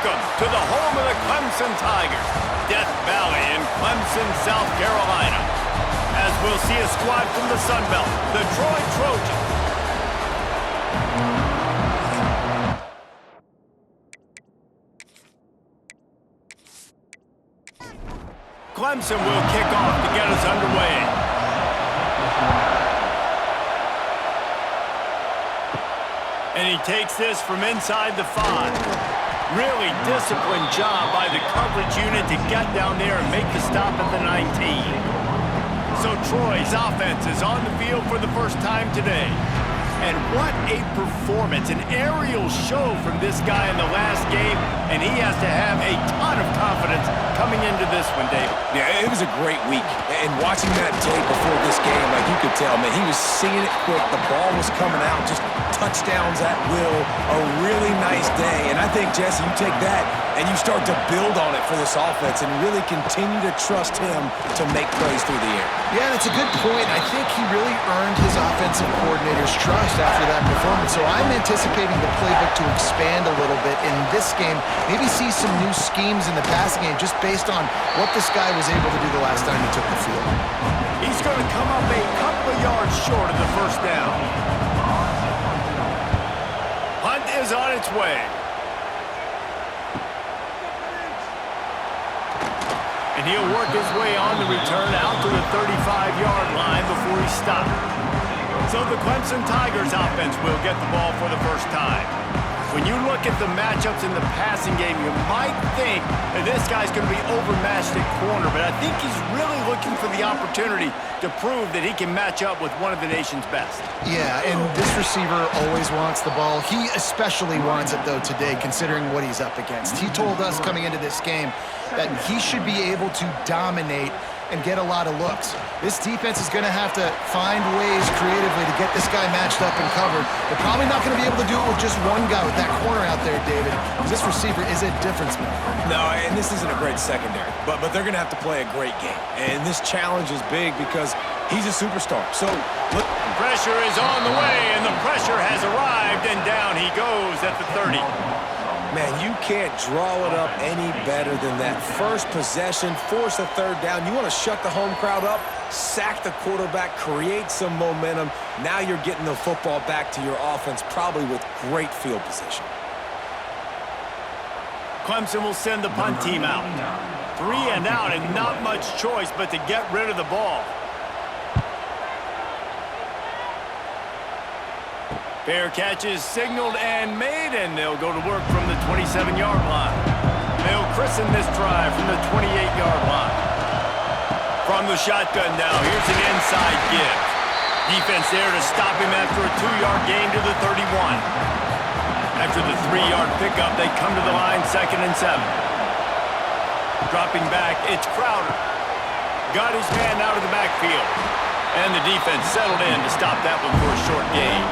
Welcome to the home of the Clemson Tigers, Death Valley in Clemson, South Carolina. As we'll see a squad from the Sun Belt, the Troy Trojans. Clemson will kick off to get us underway. And he takes this from inside the 5. Really disciplined job by the coverage unit to get down there and make the stop at the 19. So Troy's offense is on the field for the first time today. And what a performance, an aerial show from this guy in the last game, and he has to have a ton of confidence coming into this one, David. Yeah, it was a great week. And watching that tape before this game, like you could tell, man, he was seeing it quick. The ball was coming out, just touchdowns at will. A really nice day. And I think, Jesse, you take that and you start to build on it for this offense and really continue to trust him to make plays through the air. Yeah, that's a good point. I think he really earned his offensive coordinator's trust after that performance. So I'm anticipating the playbook to expand a little bit in this game. Maybe see some new schemes in the passing game just based on what this guy was able to do the last time he took the field. He's going to come up a couple of yards short of the first down. Punt is on its way. And he'll work his way on the return out to the 35-yard line before he stopped. So the Clemson Tigers offense will get the ball for the first time. When you look at the matchups in the passing game, you might think that this guy's going to be overmatched at corner, but I think he's really looking for the opportunity to prove that he can match up with one of the nation's best. Yeah, and this receiver always wants the ball. He especially wants it, though, today, considering what he's up against. He told us coming into this game that he should be able to dominate and get a lot of looks. This defense is going to have to find ways creatively to get this guy matched up and covered. They're probably not going to be able to do it with just one guy with that corner out there, David, because this receiver is a difference maker. No, and this isn't a great secondary, but they're going to have to play a great game. And this challenge is big because he's a superstar. So, look. Pressure is on the way, and the pressure has arrived, and down he goes at the 30. Man, you can't draw it up any better than that. First possession, force a third down. You want to shut the home crowd up, sack the quarterback, create some momentum. Now you're getting the football back to your offense, probably with great field position. Clemson will send the punt team out. 3 and out, and not much choice but to get rid of the ball. Fair catch is signaled and made, and they'll go to work from the 27-yard line. They'll christen this drive from the 28-yard line. From the shotgun now, here's an inside give. Defense there to stop him after a 2-yard gain to the 31. After the 3-yard pickup, they come to the line, 2nd and 7. Dropping back, it's Crowder. Got his man out of the backfield. And the defense settled in to stop that one for a short gain.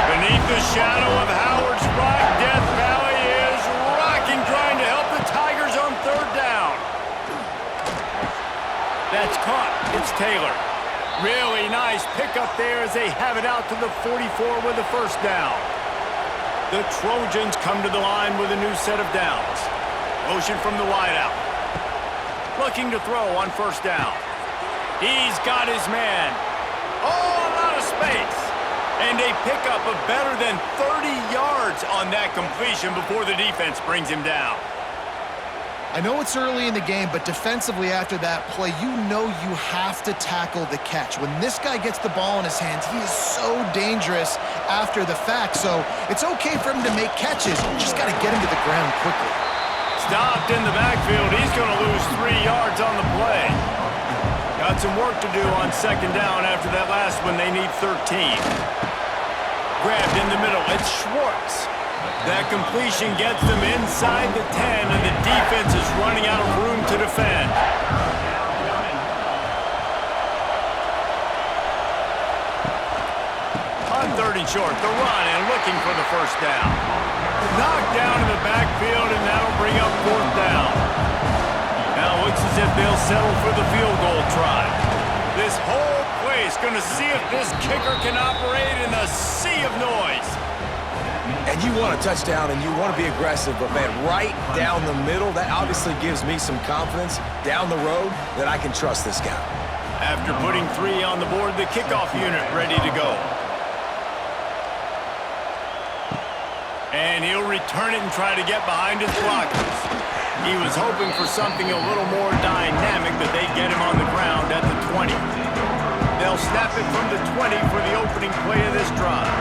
Beneath the shadow of Howard's Rock, Death Valley is rocking, trying to help the Tigers on 3rd down. That's caught. It's Taylor. Really nice pickup there as they have it out to the 44 with the 1st down. The Trojans come to the line with a new set of downs. Motion from the wideout. Looking to throw on 1st down. He's got his man. Oh, a lot of space. And a pickup of better than 30 yards on that completion before the defense brings him down. I know it's early in the game, but defensively after that play, you know you have to tackle the catch. When this guy gets the ball in his hands, he is so dangerous after the fact. So it's okay for him to make catches. You just got to get him to the ground quickly. Stopped in the backfield. He's going to lose 3 yards on the play. Got some work to do on 2nd down after that last one. They need 13. Grabbed in the middle. It's Schwartz. That completion gets them inside the 10, and the defense is running out of room to defend. On 3rd and short, the run and looking for the 1st down. Knocked down in the backfield, and that'll bring up 4th down. Now it looks as if they'll settle for the field goal try. This whole place going to see if this kicker can operate in the sea of noise. And you want a touchdown and you want to be aggressive, but man, right down the middle, that obviously gives me some confidence down the road that I can trust this guy. After putting 3 on the board, the kickoff unit ready to go. And he'll return it and try to get behind his blockers. He was hoping for something a little more dynamic, but they get him on the ground at the 20. They'll snap it from the 20 for the opening play of this drive.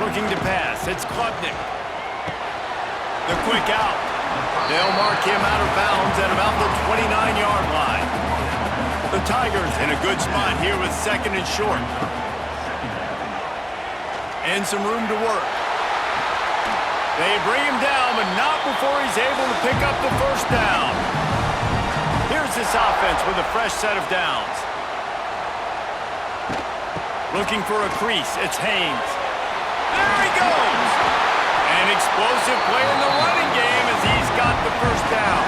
Looking to pass, it's Klubnik. The quick out. They'll mark him out of bounds at about the 29-yard line. The Tigers in a good spot here with 2nd and short. And some room to work. They bring him down, but not before he's able to pick up the first down. Here's this offense with a fresh set of downs. Looking for a crease, it's Haynes. There he goes! An explosive play in the running game as he's got the first down.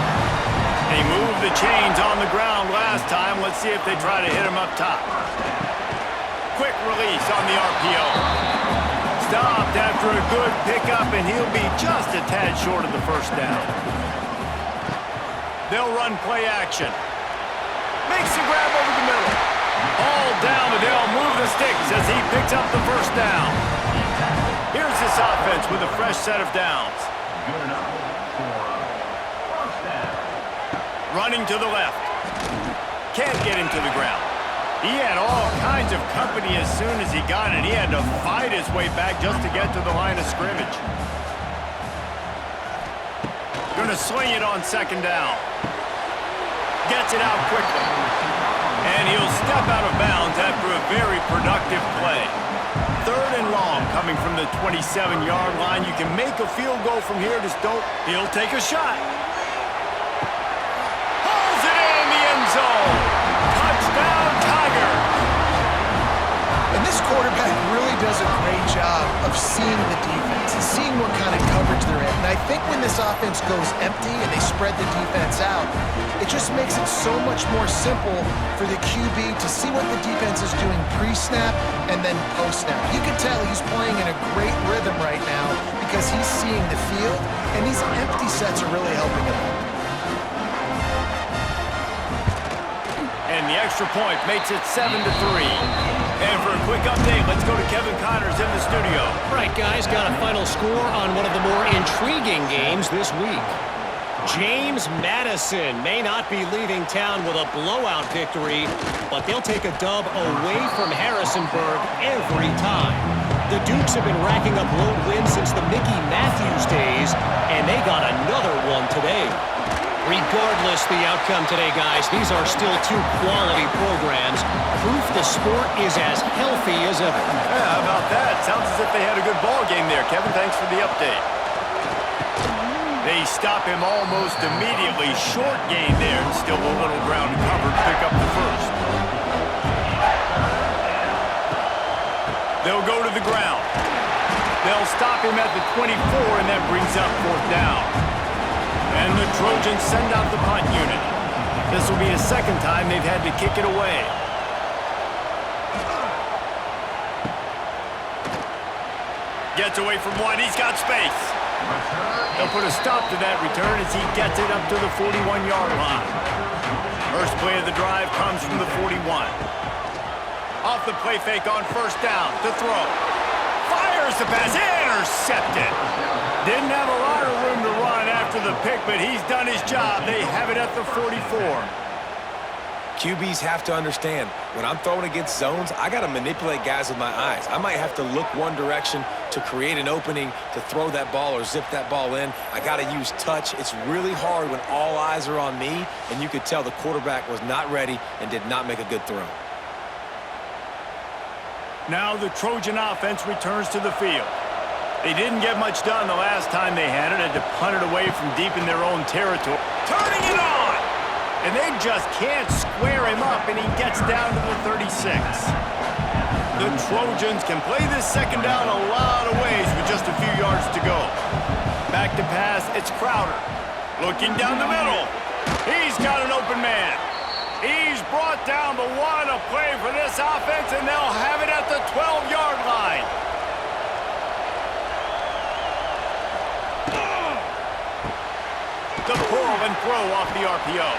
They moved the chains on the ground last time. Let's see if they try to hit him up top. Quick release on the RPO. Stopped after a good pickup, and he'll be just a tad short of the first down. They'll run play action. Makes the grab over the middle. All down, but they'll move the sticks as he picks up the first down. Here's this offense with a fresh set of downs. Running to the left. Can't get him to the ground. He had all kinds of company as soon as he got it. He had to fight his way back just to get to the line of scrimmage. Gonna swing it on 2nd down. Gets it out quickly. And he'll step out of bounds after a very productive play. 3rd and long coming from the 27-yard line. You can make a field goal from here. Just don't. He'll take a shot. Pulls it in the end zone. Touchdown, Tigers. And this quarterback really does a great job of seeing the defense and seeing what kind of coverage they're in. And I think when this offense goes empty and they spread the defense out, it just makes it so much more simple for the QB to see what the defense is doing pre-snap and then post-snap. You can tell he's playing in a great rhythm right now because he's seeing the field, and these empty sets are really helping him out. And the extra point makes it 7-3. And for a quick update, let's go to Kevin Connors in the studio. Right, guys, got a final score on one of the more intriguing games this week. James Madison may not be leaving town with a blowout victory, but they'll take a dub away from Harrisonburg every time. The Dukes have been racking up road wins since the Mickey Matthews days, and they got another one today. Regardless the outcome today, guys, these are still 2 quality programs. Proof the sport is as healthy as ever. Yeah, how about that? Sounds as if they had a good ball game there, Kevin. Thanks for the update. They stop him almost immediately. Short gain there, and still a little ground to cover to pick up the first. They'll go to the ground. They'll stop him at the 24, and that brings up 4th down. And the Trojans send out the punt unit. This will be the 2nd time they've had to kick it away. Gets away from one. He's got space. They'll put a stop to that return as he gets it up to the 41-yard line. First play of the drive comes from the 41. Off the play fake on 1st down to throw. Fires the pass. Intercepted. Didn't have a lot of room to run after the pick, but he's done his job. They have it at the 44. QBs have to understand, when I'm throwing against zones, I got to manipulate guys with my eyes. I might have to look one direction to create an opening to throw that ball or zip that ball in. I got to use touch. It's really hard when all eyes are on me, and you could tell the quarterback was not ready and did not make a good throw. Now the Trojan offense returns to the field. They didn't get much done the last time they had it. Had to punt it away from deep in their own territory. Turning it on! And they just can't square him up, and he gets down to the 36. The Trojans can play this 2nd down a lot of ways with just a few yards to go. Back to pass, it's Crowder. Looking down the middle. He's got an open man. He's brought down the one, a play for this offense, and they'll have it at the 12-yard line. The pull and throw off the RPO.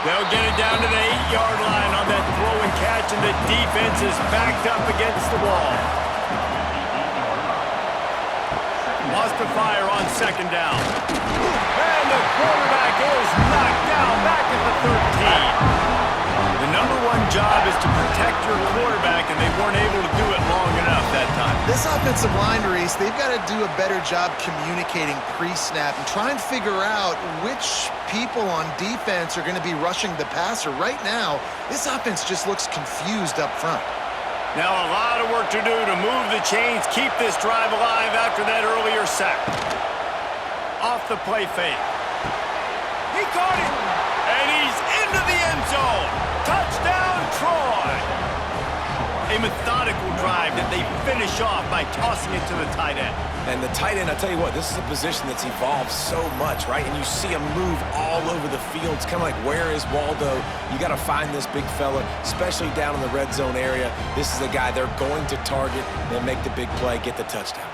They'll get it down to the 8-yard line on that throw and catch, and the defense is backed up against the wall. Lost to fire on second down. And the quarterback is knocked down back at the 13. The number one job is to protect your quarterback, and they weren't able to do it long enough that time. This offensive line, Reese, they've got to do a better job communicating pre-snap and try and figure out which people on defense are going to be rushing the passer. Right now, this offense just looks confused up front. Now a lot of work to do to move the chains, keep this drive alive after that earlier sack. Off the play fake. He caught it, and he's into the end zone. Touchdown, Troy. A methodical drive that they finish off by tossing it to the tight end. And the tight end, I'll tell you what, this is a position that's evolved so much, right? And you see him move all over the field. It's kind of like, where is Waldo? You got to find this big fella, especially down in the red zone area. This is the guy they're going to target and make the big play, get the touchdown.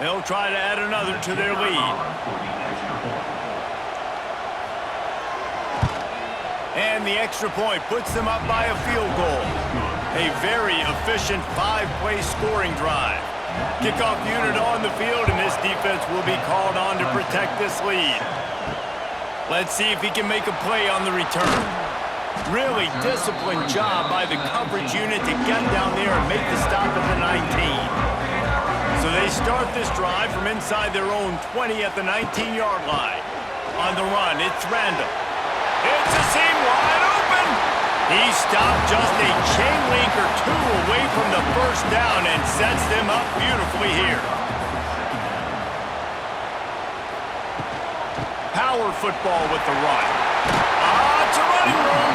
They'll try to add another to their lead. And the extra point puts them up by a field goal. A very efficient 5-play scoring drive. Kickoff unit on the field, and this defense will be called on to protect this lead. Let's see if he can make a play on the return. Really disciplined job by the coverage unit to get down there and make the stop at the 19. So they start this drive from inside their own 20 at the 19-yard line. On the run, it's Randall. It's a seam wide open. He stopped just a chain link or two away from the first down and sets them up beautifully here. Power football with the run. It's a running room.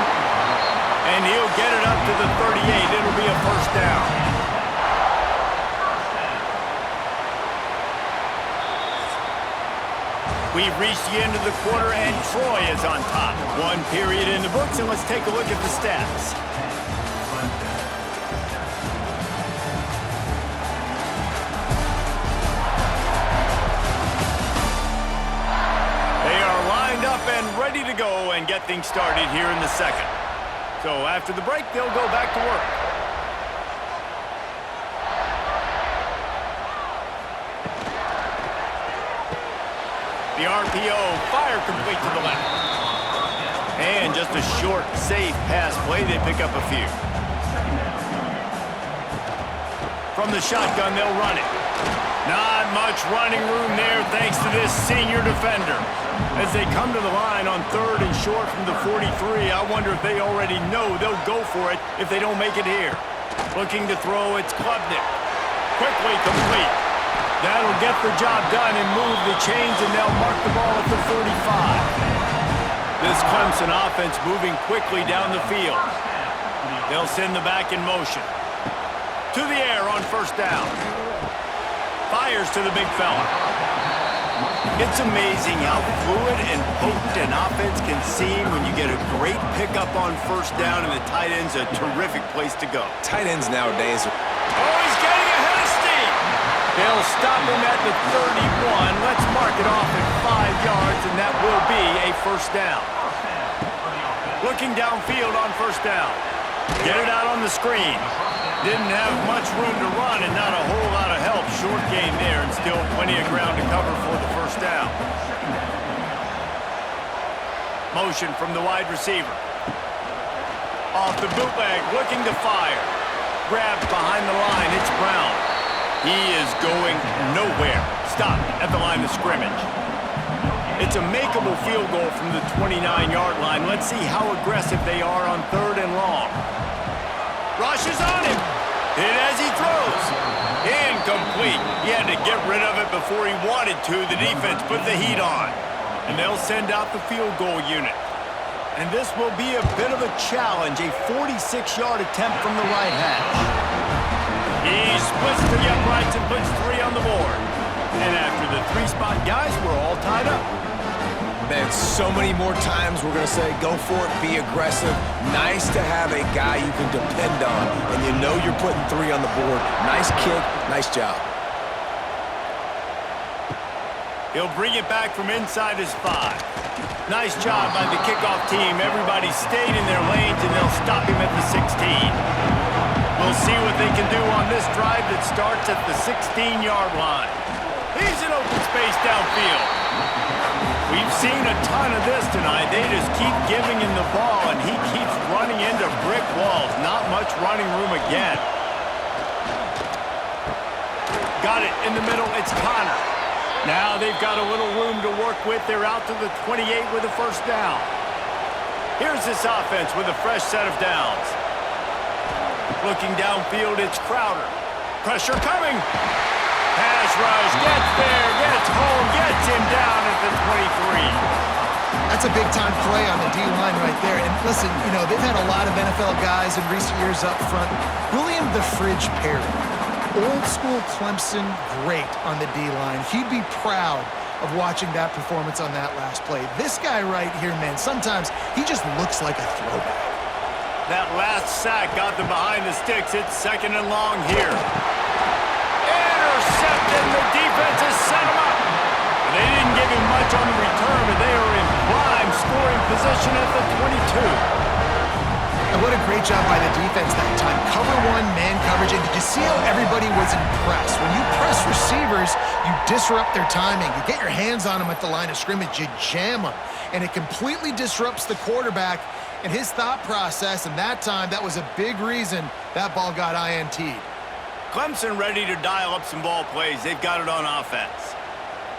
And he'll get it up to the 38. It'll be a first down. We've reached the end of the quarter, and Troy is on top. One period in the books, and let's take a look at the stats. They are lined up and ready to go and get things started here in the second. So after the break, they'll go back to work. The RPO, fire complete to the left. And just a short, safe pass play. They pick up a few. From the shotgun, they'll run it. Not much running room there thanks to this senior defender. As they come to the line on 3rd and short from the 43, I wonder if they already know they'll go for it if they don't make it here. Looking to throw, it's Klubnik. Quickly complete. That'll get the job done and move the chains, and they'll mark the ball at the 35. This Clemson offense moving quickly down the field. They'll send the back in motion. To the air on first down. Fires to the big fella. It's amazing how fluid and potent an offense can seem when you get a great pickup on first down, and the tight end's a terrific place to go. Tight ends nowadays are... Oh, he's getting ahead of steam. They'll stop him at the 31. Let's mark it off at 5 yards, and that will be a first down. Looking downfield on first down. Get it out on the screen. Didn't have much room to run and not a whole lot of help. Short game there, and still plenty of ground to cover for the first down. Motion from the wide receiver. Off the bootleg, looking to fire. Grabbed behind the line, it's Brown. He is going nowhere. Stopped at the line of scrimmage. It's a makeable field goal from the 29-yard line. Let's see how aggressive they are on 3rd and long. Rushes on him. Hit as he throws. Incomplete. He had to get rid of it before he wanted to. The defense put the heat on. And they'll send out the field goal unit. And this will be a bit of a challenge. A 46-yard attempt from the right hash. He splits the uprights and puts 3 on the board. And after the 3-spot guys, we're all tied up. Man, so many more times we're going to say, go for it, be aggressive. Nice to have a guy you can depend on, and you know you're putting 3 on the board. Nice kick, nice job. He'll bring it back from inside his 5. Nice job by the kickoff team. Everybody stayed in their lanes, and they'll stop him at the 16. We'll see what they can do on this drive that starts at the 16-yard line. He's in open space downfield. We've seen a ton of this tonight. They just keep giving him the ball, and he keeps running into brick walls. Not much running room again. Got it in the middle. It's Connor. Now they've got a little room to work with. They're out to the 28 with a first down. Here's this offense with a fresh set of downs. Looking downfield, it's Crowder. Pressure coming. Pass rush, gets there, gets home, gets him down at the 23. That's a big-time play on the D-line right there. And listen, you know, they've had a lot of NFL guys in recent years up front. William the Fridge Perry, old-school Clemson great on the D-line. He'd be proud of watching that performance on that last play. This guy right here, man, sometimes he just looks like a throwback. That last sack got them behind the sticks. It's second and long here. Intercepted. The defense has set him up. They didn't give him much on the return, but they are in prime scoring position at the 22. And what a great job by the defense that time. Cover one, man coverage. And did you see how everybody was impressed? When you press receivers, you disrupt their timing. You get your hands on them at the line of scrimmage. You jam them. And it completely disrupts the quarterback and his thought process. And that time, that was a big reason that ball got INT'd. Clemson ready to dial up some ball plays. They've got it on offense.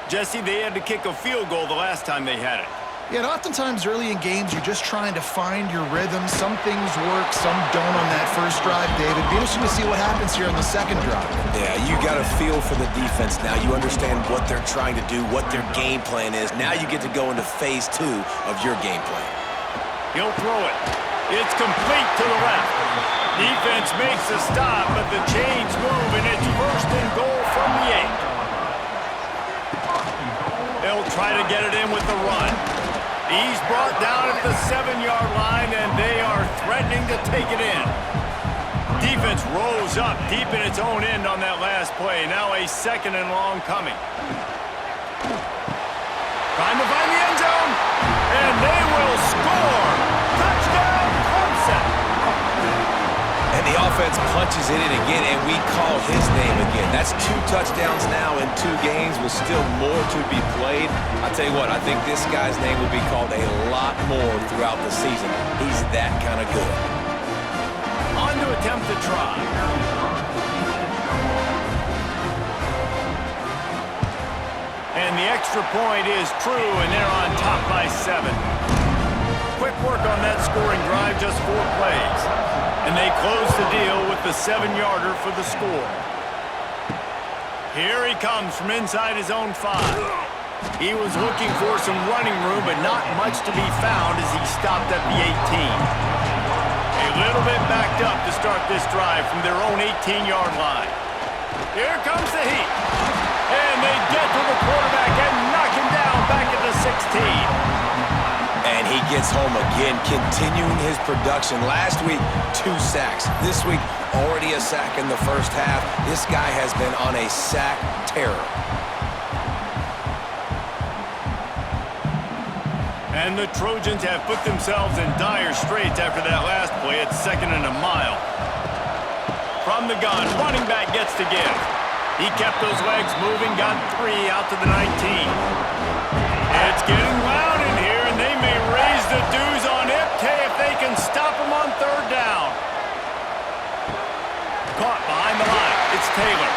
Jesse, they had to kick a field goal the last time they had it. Yeah, and oftentimes early in games, you're just trying to find your rhythm. Some things work, some don't on that first drive, David. Be interesting to see what happens here on the second drive. Yeah, you got a feel for the defense now. You understand what they're trying to do, what their game plan is. Now you get to go into phase 2 of your game plan. He'll throw it. It's complete to the left. Defense makes a stop, but the chains move, and it's first and goal from the 8. They'll try to get it in with the run. He's brought down at the 7-yard line, and they are threatening to take it in. Defense rolls up deep in its own end on that last play. Now a second and long coming. Trying to find the end zone, and they will score. Touchdown, Clemson. And the offense punches it in again, and we call his name again. That's 2 touchdowns now in 2 games with still more to be played. I'll tell you what, I think this guy's name will be called a lot more throughout the season. He's that kind of good. On to attempt to try. And the extra point is true, and they're on top by 7. Quick work on that scoring drive, just 4 plays. And they close the deal with the 7-yarder for the score. Here he comes from inside his own 5. He was looking for some running room, but not much to be found as he stopped at the 18. A little bit backed up to start this drive from their own 18-yard line. Here comes the heat. And they get to the quarterback and knock him down back at the 16. And he gets home again, continuing his production. Last week, 2 sacks. This week, already a sack in the first half. This guy has been on a sack terror. And the Trojans have put themselves in dire straits after that last play. It's second and a mile. From the gun, running back gets to give. He kept those legs moving, got 3 out to the 19. It's getting loud in here, and they may raise the dues on Ipte if they can stop him on 3rd down. Caught behind the line. It's Taylor.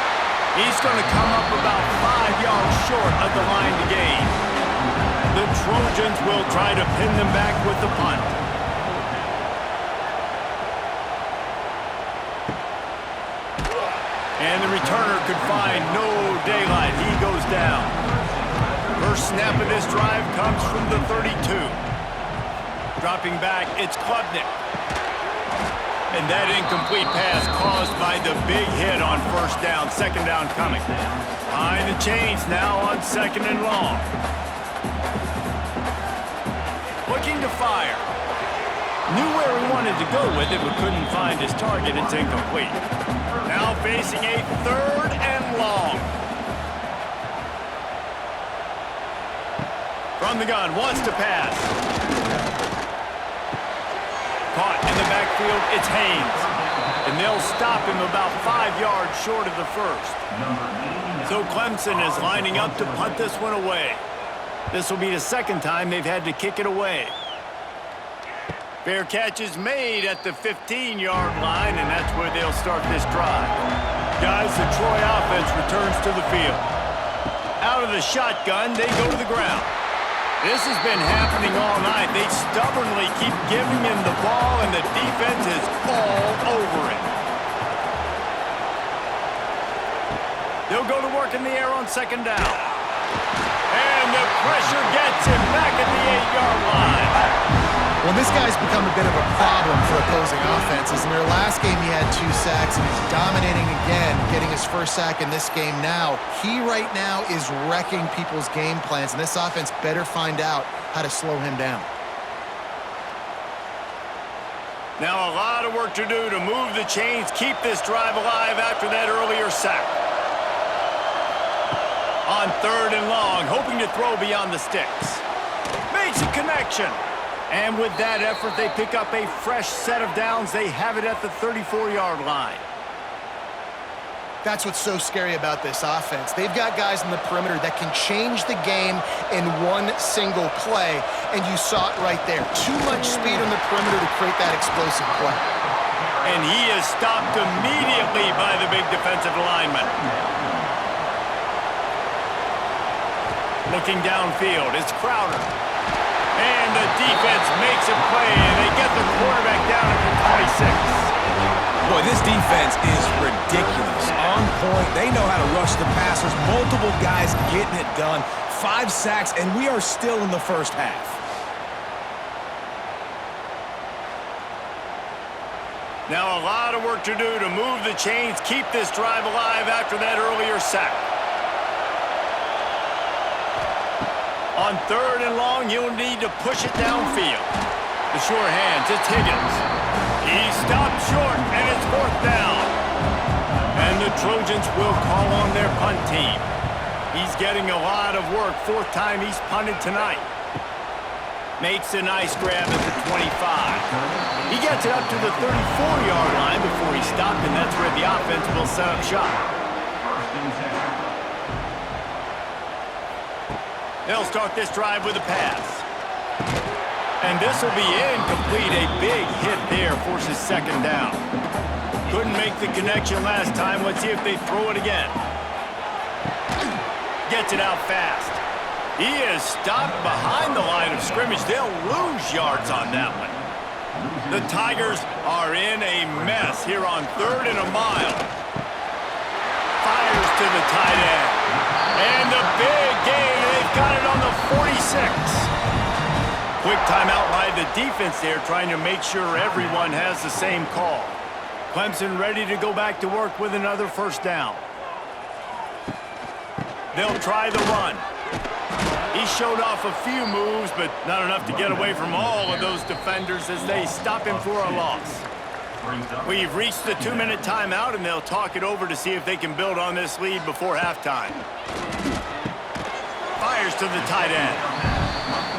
He's going to come up about 5 yards short of the line to gain. The Trojans will try to pin them back with the punt. And the returner could find no daylight. He goes down. First snap of this drive comes from the 32. Dropping back, it's Klubnik. And that incomplete pass caused by the big hit on first down. Second down coming. Behind the chains now on 2nd and long. Looking to fire. Knew where he wanted to go with it, but couldn't find his target. It's incomplete. Now facing a 3rd and long. From From the gun, wants to pass. Caught in the backfield, it's Haynes. And they'll stop him about 5 yards short of the first. So Clemson is lining up to punt this one away. This will be the second time they've had to kick it away. Fair catch is made at the 15-yard line, and that's where they'll start this drive. Guys, the Troy offense returns to the field. Out of the shotgun, they go to the ground. This has been happening all night. They stubbornly keep giving him the ball, and the defense is all over it. They'll go to work in the air on second down. And the pressure gets him back at the 8-yard line. Well, this guy's become a bit of a problem for opposing offenses. In their last game, he had 2 sacks, and he's dominating again, getting his first sack in this game now. He right now is wrecking people's game plans, and this offense better find out how to slow him down. Now a lot of work to do to move the chains, keep this drive alive after that earlier sack. On 3rd and long, hoping to throw beyond the sticks. Makes a connection. And with that effort, they pick up a fresh set of downs. They have it at the 34-yard line. That's what's so scary about this offense. They've got guys in the perimeter that can change the game in one single play, and you saw it right there. Too much speed on the perimeter to create that explosive play. And he is stopped immediately by the big defensive lineman. Looking downfield, it's Crowder. And the defense makes a play, and they get the quarterback down at the 26. Boy, this defense is ridiculous. On point. They know how to rush the passers. Multiple guys getting it done. 5 sacks, and we are still in the first half. Now a lot of work to do to move the chains, keep this drive alive after that earlier sack. On 3rd and long, you'll need to push it downfield. The sure hands, it's Higgins. He stopped short, and it's 4th down. And the Trojans will call on their punt team. He's getting a lot of work. 4th time he's punted tonight. Makes a nice grab at the 25. He gets it up to the 34-yard line before he stopped, and that's where the offense will set up shop. They'll start this drive with a pass. And this will be incomplete. A big hit there forces 2nd down. Couldn't make the connection last time. Let's see if they throw it again. Gets it out fast. He is stopped behind the line of scrimmage. They'll lose yards on that one. The Tigers are in a mess here on 3rd and a mile. Fires to the tight end. And the big gain. They've got it on the 46. Quick timeout by the defense there, trying to make sure everyone has the same call. Clemson ready to go back to work with another 1st down. They'll try the run. He showed off a few moves, but not enough to get away from all of those defenders as they stop him for a loss. We've reached the 2-minute timeout, and they'll talk it over to see if they can build on this lead before halftime. Fires to the tight end.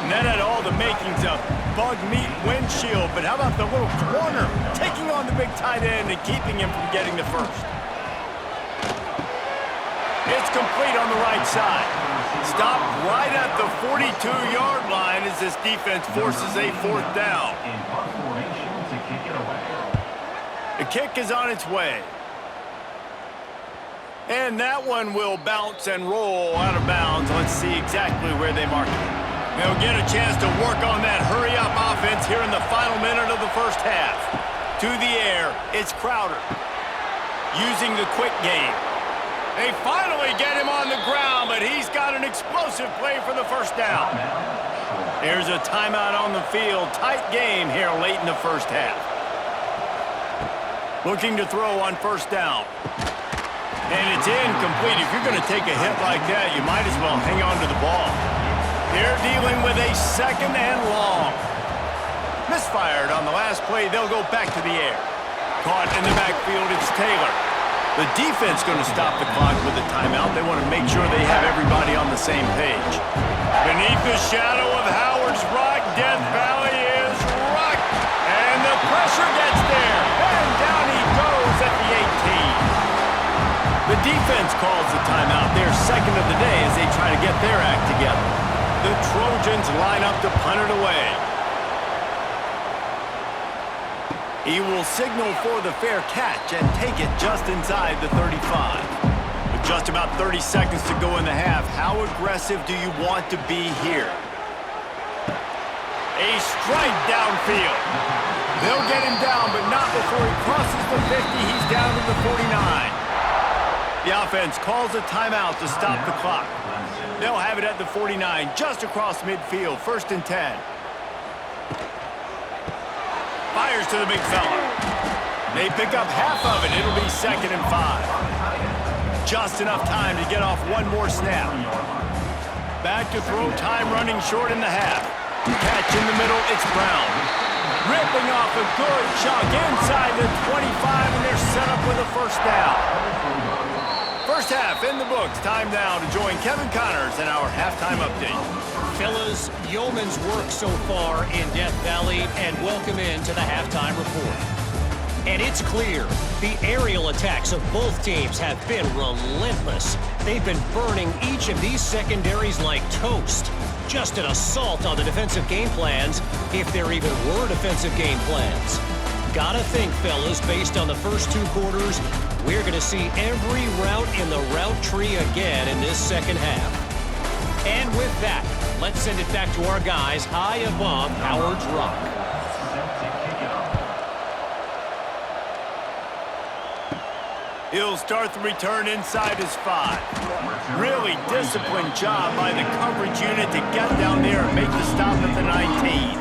And that had all the makings of bug meat windshield, but how about the little corner taking on the big tight end and keeping him from getting the first? It's complete on the right side. Stopped right at the 42-yard line as this defense forces a 4th down. The kick is on its way. And that one will bounce and roll out of bounds. Let's see exactly where they mark it. They'll get a chance to work on that hurry-up offense here in the final minute of the first half. To the air, it's Crowder. Using the quick game. They finally get him on the ground, but he's got an explosive play for the 1st down. There's a timeout on the field. Tight game here late in the first half. Looking to throw on 1st down. And it's incomplete. If you're going to take a hit like that, you might as well hang on to the ball. They're dealing with a 2nd and long. Misfired on the last play. They'll go back to the air. Caught in the backfield, it's Taylor. The defense going to stop the clock with a timeout. They want to make sure they have everybody on the same page. Beneath the shadow of Howard's Rock, Death Valley is rocked. And the pressure gets there. And down he goes at the 18. The defense calls the timeout. Their second of the day as they try to get their act together. The Trojans line up to punt it away. He will signal for the fair catch and take it just inside the 35. With just about 30 seconds to go in the half, how aggressive do you want to be here? A strike downfield. They'll get him down, but not before he crosses the 50. He's down to the 49. The offense calls a timeout to stop the clock. They'll have it at the 49, just across midfield, 1st and 10. Fires to the big fella. They pick up half of it. It'll be 2nd and 5. Just enough time to get off one more snap. Back to throw, time running short in the half. Catch in the middle, it's Brown. Ripping off a good chunk inside the 25, and they're set up with a 1st down. First half in the books. Time now to join Kevin Connors in our halftime update. Fellas, yeoman's work so far in Death Valley, and welcome into the halftime report. And it's clear, the aerial attacks of both teams have been relentless. They've been burning each of these secondaries like toast. Just an assault on the defensive game plans, if there even were defensive game plans. Gotta think, fellas, based on the first 2 quarters, we're going to see every route in the route tree again in this second half. And with that, let's send it back to our guys high above Howard's Rock. He'll start the return inside his 5. Really disciplined job by the coverage unit to get down there and make the stop at the 19.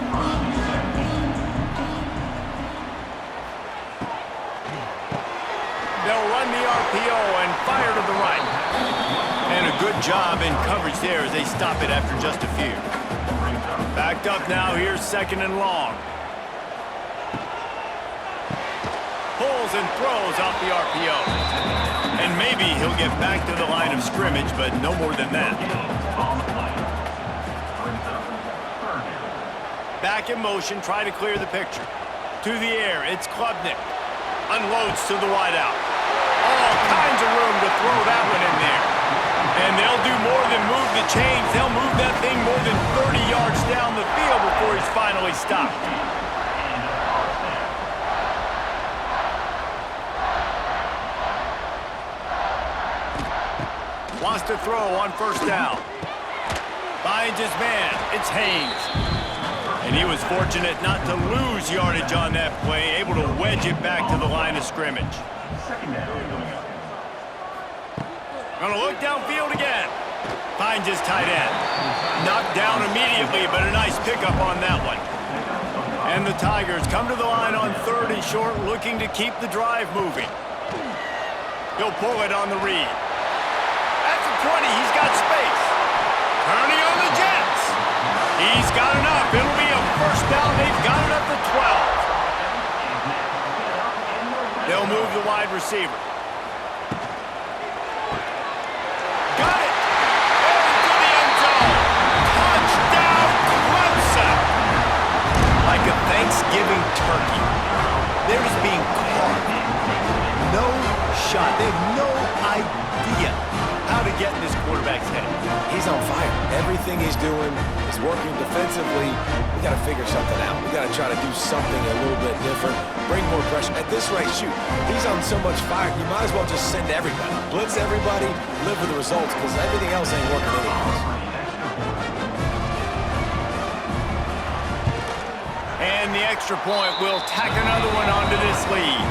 They'll run the RPO and fire to the right. And a good job in coverage there as they stop it after just a few. Backed up now, here's 2nd and long. Pulls and throws off the RPO. And maybe he'll get back to the line of scrimmage, but no more than that. Back in motion, try to clear the picture. To the air, it's Klubnik. Unloads to the wideout. All kinds of room to throw that one in there. And they'll do more than move the chains. They'll move that thing more than 30 yards down the field before he's finally stopped. Wants to throw on 1st down. Finds his man. It's Haynes. And he was fortunate not to lose yardage on that play, able to wedge it back to the line of scrimmage. Gonna look downfield again. Finds his tight end. Knocked down immediately, but a nice pickup on that one. And the Tigers come to the line on 3rd and short, looking to keep the drive moving. He'll pull it on the read. At the 20, he's got space. Turning on the Jets. He's got enough. It'll be a 1st down. They've got it up to 12. They'll move the wide receiver. Got it. Into the end zone. Touchdown, Clemson. Like a Thanksgiving turkey. They're just being carved. No shot. They have no idea how to get in this quarterback's head. He's on fire. Everything he's doing is working defensively. We got to figure something out. We got to try to do something a little bit different. Bring more pressure. At this rate, shoot, he's on so much fire, you might as well just send everybody. Blitz everybody, live with the results, because everything else ain't working anyways. And the extra point will tack another one onto this lead.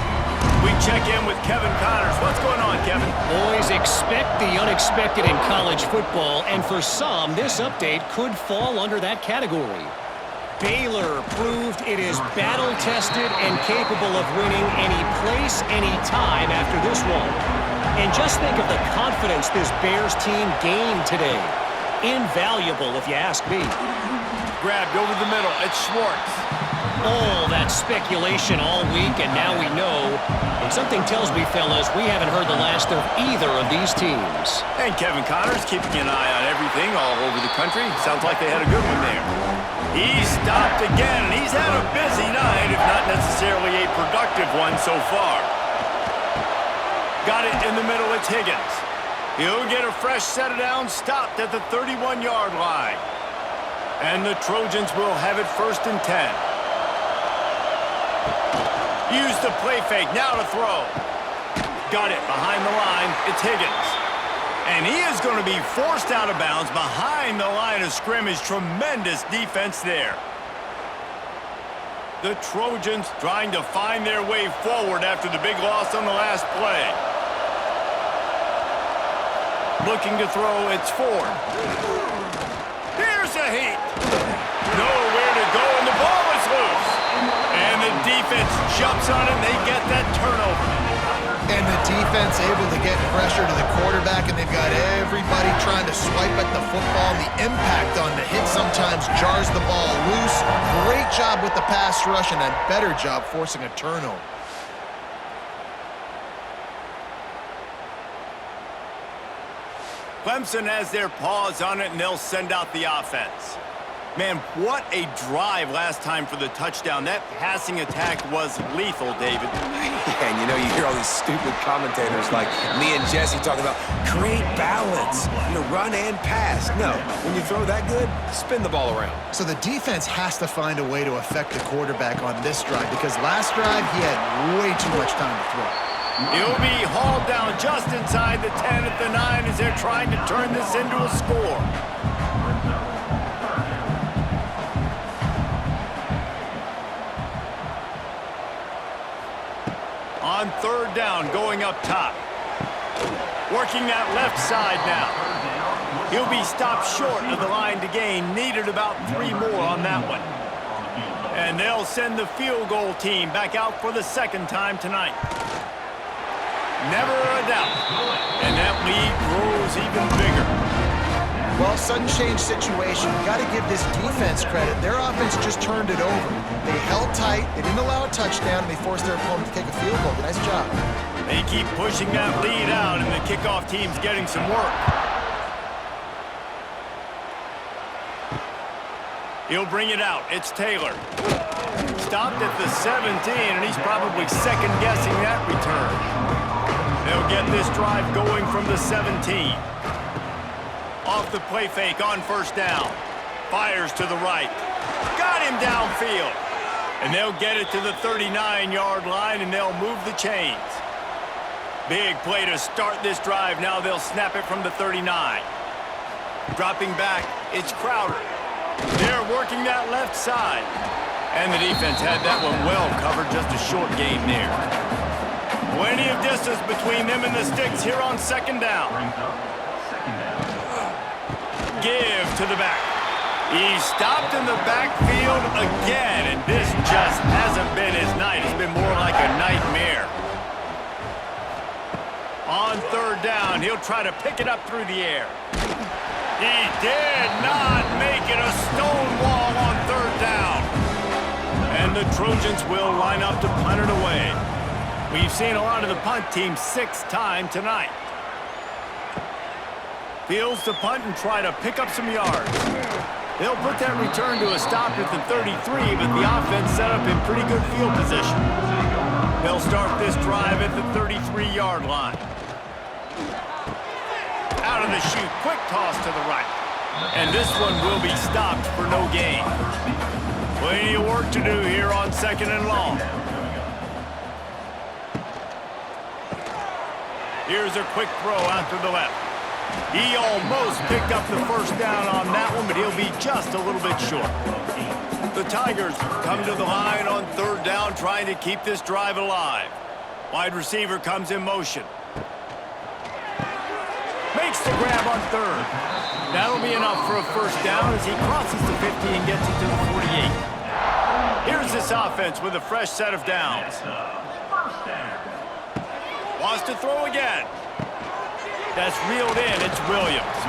We check in with Kevin Connors. What's going on, Kevin? Boys, expect the unexpected in college football, and for some, this update could fall under that category. Baylor proved it is battle-tested and capable of winning any place, any time after this one. And just think of the confidence this Bears team gained today. Invaluable, if you ask me. Grabbed over the middle. It's Schwartz. All that speculation all week, and now we know. And something tells me, fellas, we haven't heard the last of either of these teams. And Kevin Connor's keeping an eye on everything all over the country. Sounds like they had a good one there. He stopped again, and he's had a busy night, if not necessarily a productive one so far. Got it in the middle, it's Higgins. He'll get a fresh set of downs, stopped at the 31-yard line. And the Trojans will have it 1st and 10. Use the play fake, now to throw. Got it behind the line, it's Higgins. And he is going to be forced out of bounds behind the line of scrimmage. Tremendous defense there. The Trojans trying to find their way forward after the big loss on the last play. Looking to throw, it's Ford. Here's a heat. Nowhere to go, and the ball is loose. And the defense jumps on it, and they get that turnover. And the defense able to get pressure to the quarterback, and they've got everybody trying to swipe at the football. The impact on the hit sometimes jars the ball loose. Great job with the pass rush, and a better job forcing a turnover. Clemson has their paws on it, and they'll send out the offense. Man, what a drive last time for the touchdown. That passing attack was lethal, David. And you know, you hear all these stupid commentators like me and Jesse talking about create balance, run and pass. No, when you throw that good, spin the ball around. So the defense has to find a way to affect the quarterback on this drive, because last drive he had way too much time to throw. He'll be hauled down just inside the 10 at the 9 as they're trying to turn this into a score. On 3rd down, going up top. Working that left side now. He'll be stopped short of the line to gain. Needed about 3 more on that one. And they'll send the field goal team back out for the 2nd time tonight. Never a doubt. And that lead grows even bigger. Well, sudden change situation. You got to give this defense credit. Their offense just turned it over. They held tight. They didn't allow a touchdown, and they forced their opponent to take a field goal. Nice job. They keep pushing that lead out, and the kickoff team's getting some work. He'll bring it out. It's Taylor. Stopped at the 17, and he's probably second-guessing that return. They'll get this drive going from the 17. Off the play fake on 1st down. Fires to the right. Got him downfield. And they'll get it to the 39-yard line, and they'll move the chains. Big play to start this drive. Now they'll snap it from the 39. Dropping back, it's Crowder. They're working that left side. And the defense had that one well covered. Just a short gain there. Plenty of distance between them and the sticks here on 2nd down. Give to the back. He's stopped in the backfield again, and this just hasn't been his night. It's been more like a nightmare. On 3rd down, he'll try to pick it up through the air. He did not make it. A stone wall on 3rd down. And the Trojans will line up to punt it away. We've seen a lot of the punt team 6 times tonight. Fields to punt and try to pick up some yards. They'll put that return to a stop at the 33, but the offense set up in pretty good field position. They'll start this drive at the 33-yard line. Out of the chute, quick toss to the right. And this one will be stopped for no gain. Plenty of work to do here on 2nd and long. Here's a quick throw out to the left. He almost picked up the 1st down on that one, but he'll be just a little bit short. The Tigers come to the line on 3rd down, trying to keep this drive alive. Wide receiver comes in motion. Makes the grab on 3rd. That'll be enough for a 1st down as he crosses the 50 and gets it to the 48. Here's this offense with a fresh set of downs. Wants to throw again. That's reeled in. It's Williams.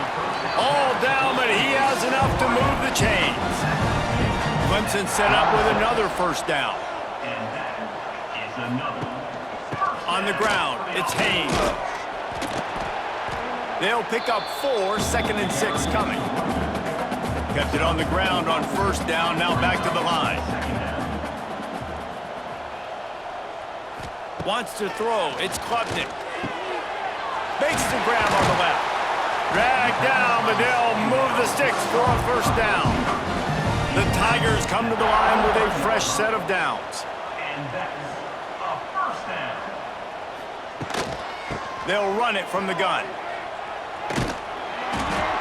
All down, but he has enough to move the chains. Clemson set up with another first down. On the ground, it's Haynes. They'll pick up 4, 2nd and 6 coming. Kept it on the ground on first down, now back to the line. Wants to throw, it's Klubnik. Makes the grab on the left. Drag down, but they'll move the sticks for a first down. The Tigers come to the line with a fresh set of downs. And that's a first down. They'll run it from the gun.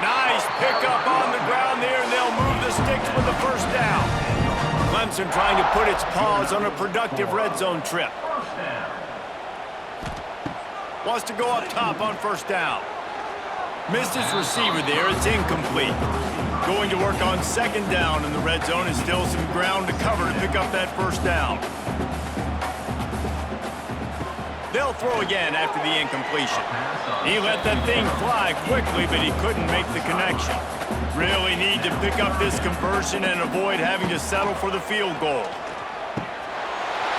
Nice pickup on the ground there, and they'll move the sticks with the first down. Clemson trying to put its paws on a productive red zone trip. Wants to go up top on first down. Missed his receiver there, it's incomplete. Going to work on second down in the red zone, and still some ground to cover to pick up that first down. They'll throw again after the incompletion. He let that thing fly quickly, but he couldn't make the connection. Really need to pick up this conversion and avoid having to settle for the field goal.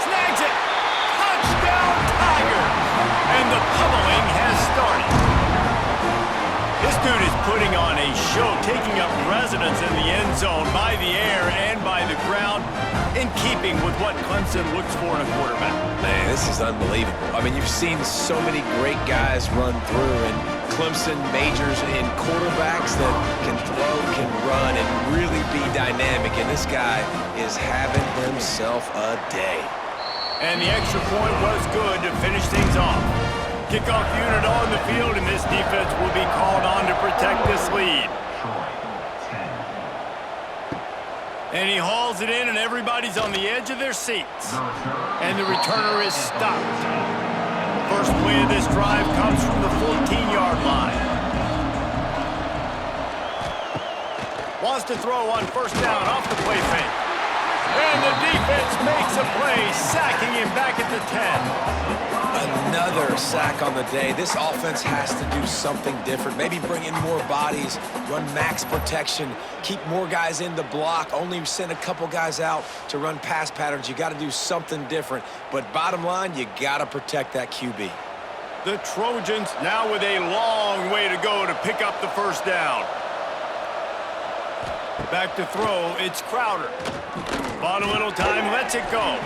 Snags it! Touchdown Tigers! And the pummeling has started. This dude is putting on a show, taking up residence in the end zone by the air and by the ground, in keeping with what Clemson looks for in a quarterback. Man, this is unbelievable. I mean, you've seen so many great guys run through, and Clemson majors in quarterbacks that can throw, can run, and really be dynamic, and this guy is having himself a day. And the extra point was good to finish things off. Kickoff unit on the field, and this defense will be called on to protect this lead. And he hauls it in, and everybody's on the edge of their seats. And the returner is stopped. First play of this drive comes from the 14-yard line. Wants to throw on first down off the play fake. And the defense makes a play, sacking him back at the 10. Another sack on the day. This offense has to do something different. Maybe bring in more bodies, run max protection, keep more guys in the block, only send a couple guys out to run pass patterns. You got to do something different. But bottom line, you got to protect that QB. The Trojans now with a long way to go to pick up the first down. Back to throw, it's Crowder. Bought a little time, lets it go.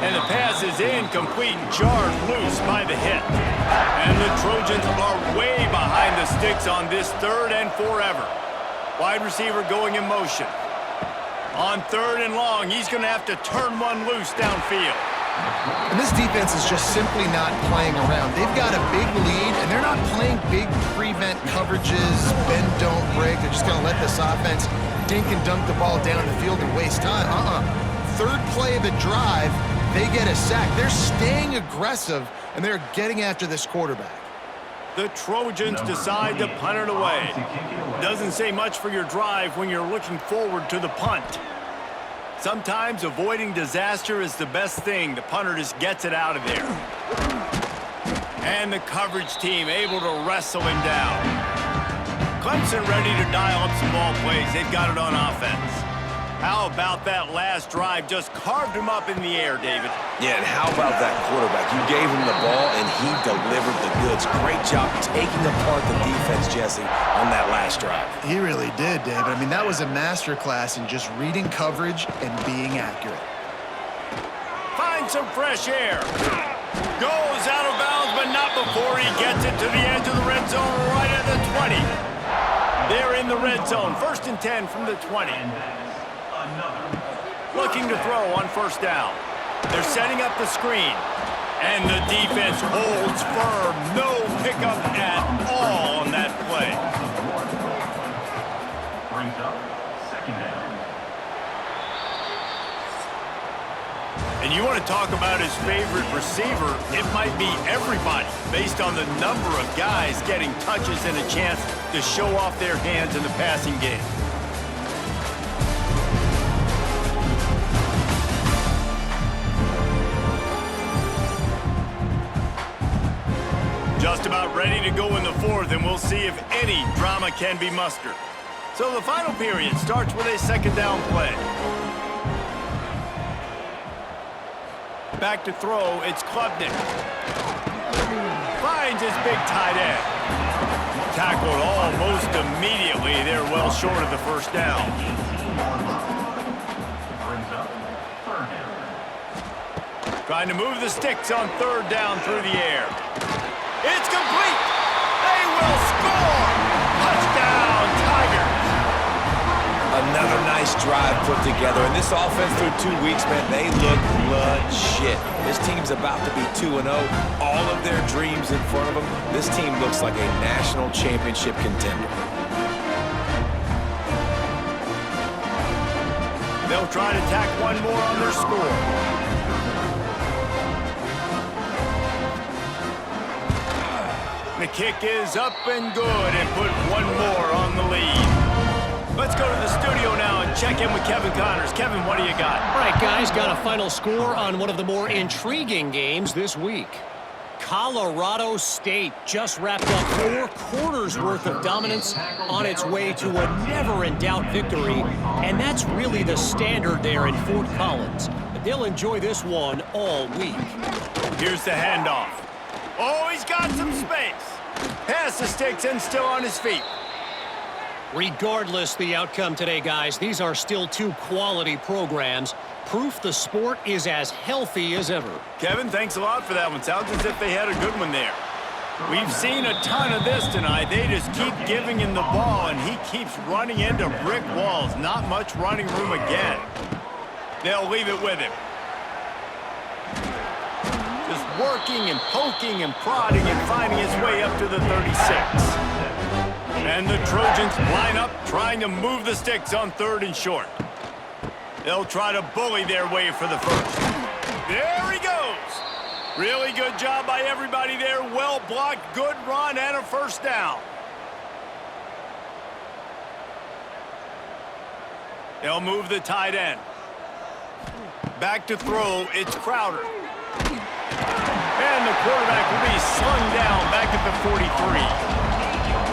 And the pass is incomplete, jarred loose by the hit. And the Trojans are way behind the sticks on this 3rd and forever. Wide receiver going in motion. On 3rd and long, he's going to have to turn one loose downfield. And this defense is just simply not playing around. They've got a big lead, and they're not playing big prevent coverages, bend, don't break. They're just going to let this offense dink and dunk the ball down the field and waste time. 3rd play of the drive, they get a sack. They're staying aggressive, and they're getting after this quarterback. The Trojans decide to punt it away. Doesn't say much for your drive when you're looking forward to the punt. Sometimes avoiding disaster is the best thing. The punter just gets it out of there. And the coverage team able to wrestle him down. Clemson ready to dial up some ball plays. They've got it on offense. How about that last drive? Just carved him up in the air, David. Yeah, and how about that quarterback? You gave him the ball, and he delivered the goods. Great job taking apart the defense, Jesse, on that last drive. He really did, David. I mean, that was a masterclass in just reading coverage and being accurate. Find some fresh air. Goes out of bounds, but not before he gets it to the edge of the red zone right at the 20. They're in the red zone. 1st and 10 from the 20. Looking to throw on first down. They're setting up the screen. And the defense holds firm. No pickup at all on that play. Brings up 2nd down. And you want to talk about his favorite receiver, it might be everybody, based on the number of guys getting touches and a chance to show off their hands in the passing game. Just about ready to go in the 4th, and we'll see if any drama can be mustered. So the final period starts with a 2nd down play. Back to throw, it's Klubnik. Finds his big tight end. Tackled almost immediately. They're well short of the first down. Brings up third down. Trying to move the sticks on third down through the air. It's complete. They will score. Touchdown, Tigers. Another nice drive put together. And this offense through 2 weeks, man, they look legit. This team's about to be 2-0. All of their dreams in front of them. This team looks like a national championship contender. They'll try to tack one more on their score. The kick is up and good and put one more on the lead. Let's go to the studio now and check in with Kevin Connors. Kevin, what do you got? All right, guys, got a final score on one of the more intriguing games this week. Colorado State just wrapped up 4 quarters worth of dominance on its way to a never-in-doubt victory, and that's really the standard there in Fort Collins. But they'll enjoy this one all week. Here's the handoff. Oh, he's got some space. Pass the sticks and still on his feet. Regardless the outcome today, guys, these are still 2 quality programs. Proof the sport is as healthy as ever. Kevin, thanks a lot for that one. Sounds as if they had a good one there. We've seen a ton of this tonight. They just keep giving him the ball, and he keeps running into brick walls. Not much running room again. They'll leave it with him. Just working and poking and prodding and finding his way up to the 36. And the Trojans line up, trying to move the sticks on third and short. They'll try to bully their way for the first. There he goes. Really good job by everybody there. Well blocked, good run, and a first down. They'll move the tight end. Back to throw, it's Crowder. And the quarterback will be slung down back at the 43.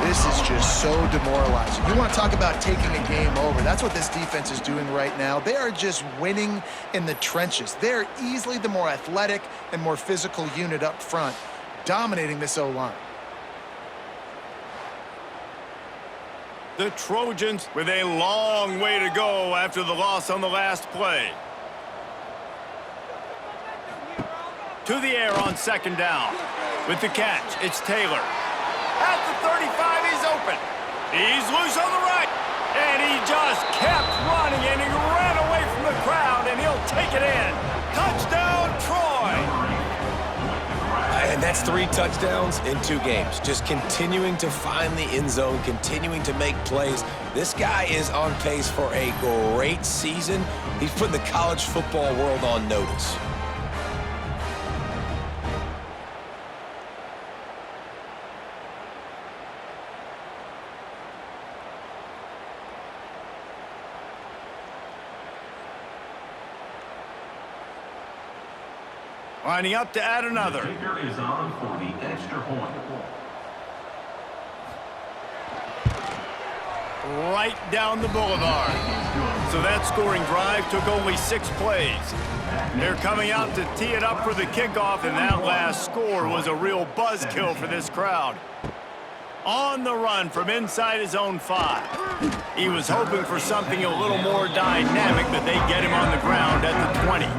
This is just so demoralizing. You want to talk about taking a game over. That's what this defense is doing right now. They are just winning in the trenches. They're easily the more athletic and more physical unit up front, dominating this O-line. The Trojans with a long way to go after the loss on the last play. To the air on second down. With the catch, it's Taylor. At the 35, he's open. He's loose on the right. And he just kept running, and he ran away from the crowd, and he'll take it in. Touchdown, Troy. And that's 3 touchdowns in 2 games. Just continuing to find the end zone, continuing to make plays. This guy is on pace for a great season. He's put the college football world on notice. Lining up to add another. The kicker is on for the extra point. Right down the boulevard. So that scoring drive took only 6 plays. They're coming out to tee it up for the kickoff, and that last score was a real buzzkill for this crowd. On the run from inside his own 5. He was hoping for something a little more dynamic, but they get him on the ground at the 20. A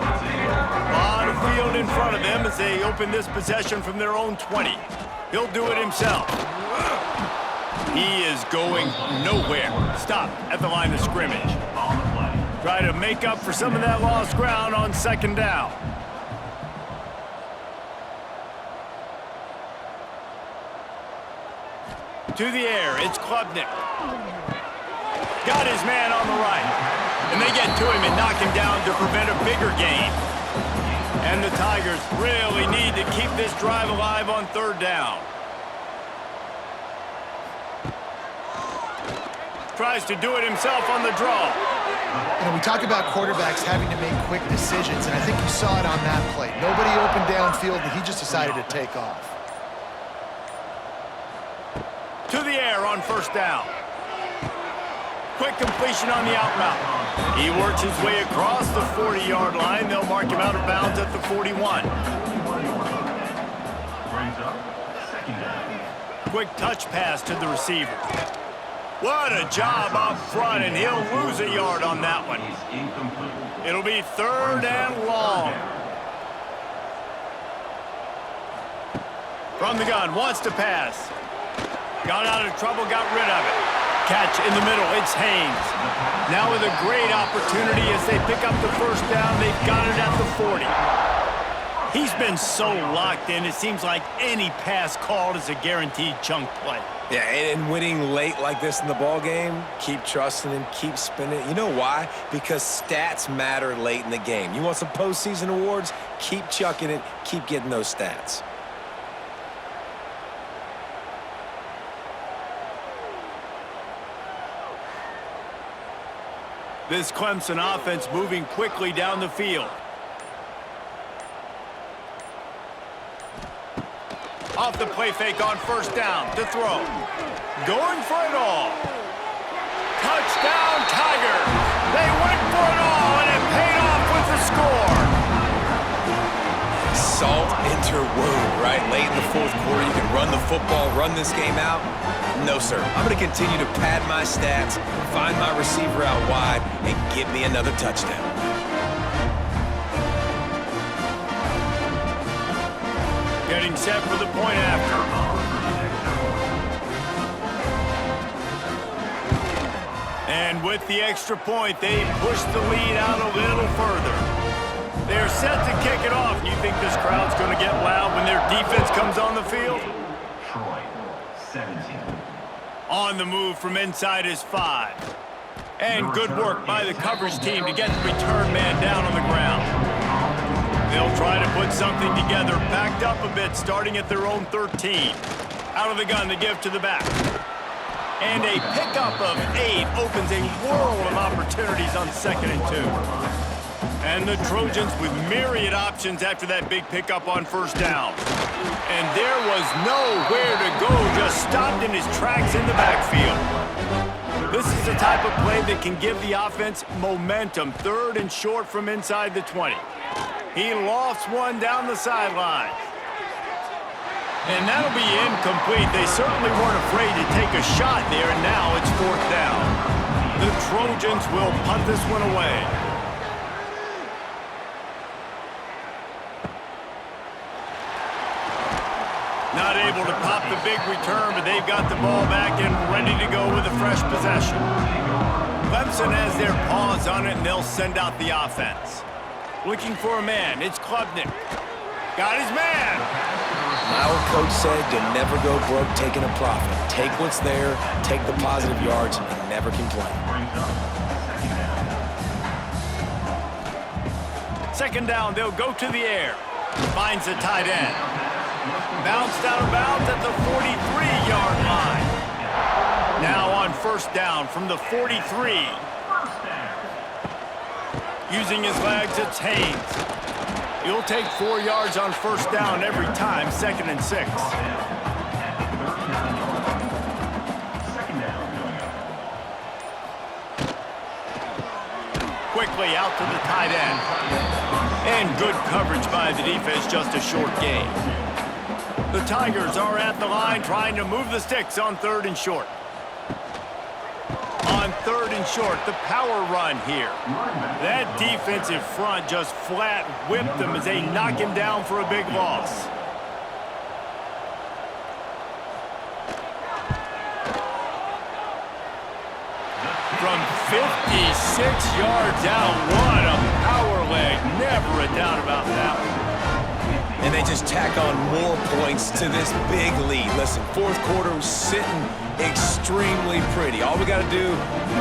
lot of field in front of them as they open this possession from their own 20. He'll do it himself. He is going nowhere. Stop at the line of scrimmage. Try to make up for some of that lost ground on second down. To the air, it's Klubnik. Got his man on the right. And they get to him and knock him down to prevent a bigger gain. And the Tigers really need to keep this drive alive on third down. Tries to do it himself on the draw. You know, we talk about quarterbacks having to make quick decisions, and I think you saw it on that play. Nobody opened downfield, and he just decided to take off. To the air on first down. Quick completion on the out route. He works his way across the 40-yard line. They'll mark him out of bounds at the 41. Brings up second down. Quick touch pass to the receiver. What a job up front, and he'll lose a yard on that one. Is incomplete. It'll be third and long. From the gun, wants to pass. Got out of trouble, got rid of it. Catch in the middle, it's Haynes. Now with a great opportunity as they pick up the first down, they've got it at the 40. He's been so locked in, it seems like any pass called is a guaranteed chunk play. Yeah, and winning late like this in the ball game, keep trusting him, keep spinning. You know why? Because stats matter late in the game. You want some postseason awards? Keep chucking it, keep getting those stats. This Clemson offense moving quickly down the field. Off the play fake on first down to throw. Going for it all. Touchdown, Tigers. They went for it all, and it paid off with the score. Salt into your wound, right? Late in the fourth quarter, you can run the football, run this game out. No, sir. I'm going to continue to pad my stats, find my receiver out wide, and give me another touchdown. Getting set for the point after. And with the extra point, they push the lead out a little further. They're set to kick it off. You think this crowd's going to get loud when their defense comes on the field? Troy, 17. On the move from inside his 5. And good work by the coverage team to get the return man down on the ground. They'll try to put something together, backed up a bit, starting at their own 13. Out of the gun to give to the back. And a pickup of 8 opens a world of opportunities on 2nd and 2. And the Trojans with myriad options after that big pickup on first down. And there was nowhere to go, just stopped in his tracks in the backfield. This is the type of play that can give the offense momentum. 3rd and short from inside the 20. He lofts one down the sideline. And that'll be incomplete. They certainly weren't afraid to take a shot there, and now it's 4th down. The Trojans will punt this one away. Not able to pop the big return, but they've got the ball back and ready to go with a fresh possession. Clemson has their paws on it, and they'll send out the offense. Looking for a man. It's Klubnik. Got his man. My old coach said you'll never go broke taking a profit. Take what's there, take the positive yards, and never complain. Second down, they'll go to the air. Finds the tight end. Bounced out of bounds at the 43-yard line. Now on first down from the 43. Using his legs, it's Haynes. He'll take 4 yards on first down every time, 2nd and 6. Quickly out to the tight end. And good coverage by the defense, just a short gain. The Tigers are at the line trying to move the sticks on 3rd and short. On 3rd and short, the power run here. That defensive front just flat whipped them as they knock him down for a big loss. From 56 yards out, what a power leg. Never a doubt about that one. And they just tack on more points to this big lead. Listen, 4th quarter was sitting extremely pretty. All we got to do,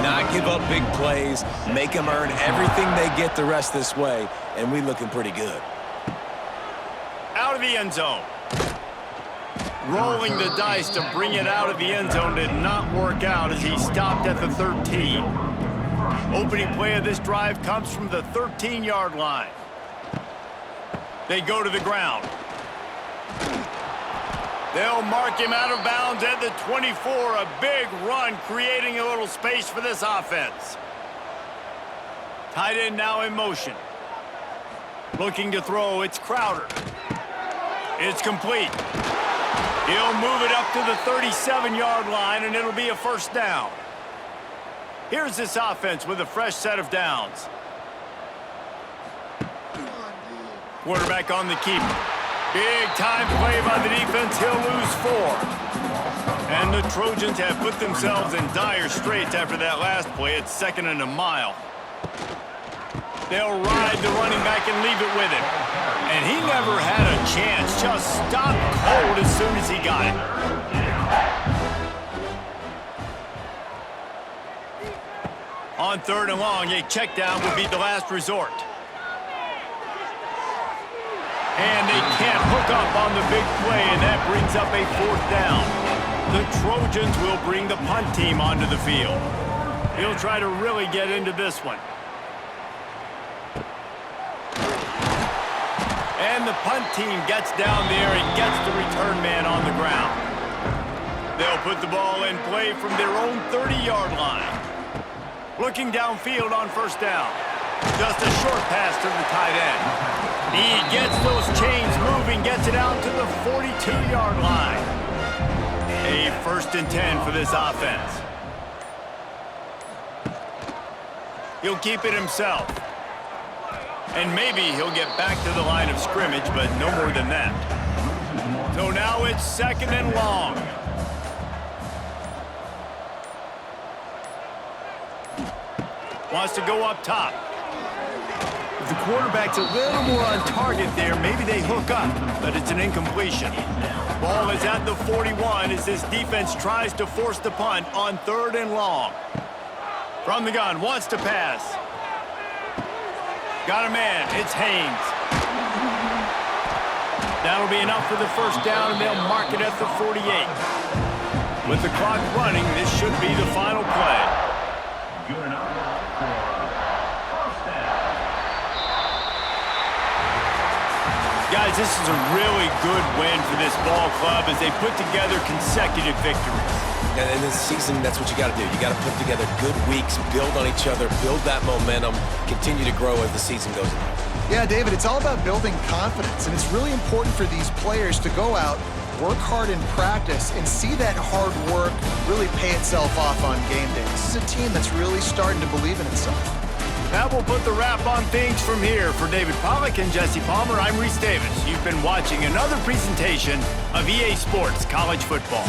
not give up big plays, make them earn everything they get the rest this way, and we looking pretty good. Out of the end zone. Rolling the dice to bring it out of the end zone did not work out as he stopped at the 13. Opening play of this drive comes from the 13-yard line. They go to the ground. They'll mark him out of bounds at the 24. A big run, creating a little space for this offense. Tight end now in motion. Looking to throw, it's Crowder. It's complete. He'll move it up to the 37-yard line, and it'll be a first down. Here's this offense with a fresh set of downs. Quarterback on the keeper. Big time play by the defense. He'll lose 4. And the Trojans have put themselves in dire straits after that last play. It's 2nd and a mile. They'll ride the running back and leave it with him. And he never had a chance. Just stopped cold as soon as he got it. On 3rd and long, a check down would be the last resort. And they can't hook up on the big play, and that brings up a 4th down. The Trojans will bring the punt team onto the field. He'll try to really get into this one. And the punt team gets down there and gets the return man on the ground. They'll put the ball in play from their own 30-yard line. Looking downfield on 1st down. Just a short pass to the tight end. He gets those chains moving, gets it out to the 42-yard line. A 1st and 10 for this offense. He'll keep it himself. And maybe he'll get back to the line of scrimmage, but no more than that. So now it's 2nd and long. Wants to go up top. If the quarterback's a little more on target there, maybe they hook up, but it's an incompletion. Ball is at the 41 as this defense tries to force the punt on 3rd and long. From the gun, wants to pass. Got a man, it's Haynes. That'll be enough for the first down, and they'll mark it at the 48. With the clock running, this should be the final play. Good enough for first down. Guys, this is a really good win for this ball club as they put together consecutive victories. And in this season, that's what you got to do. You got to put together good weeks, build on each other, build that momentum, continue to grow as the season goes on. Yeah, David, it's all about building confidence, and it's really important for these players to go out, work hard in practice, and see that hard work really pay itself off on game day. This is a team that's really starting to believe in itself. That will put the wrap on things from here. For David Pollack and Jesse Palmer, I'm Reese Davis. You've been watching another presentation of EA Sports College Football.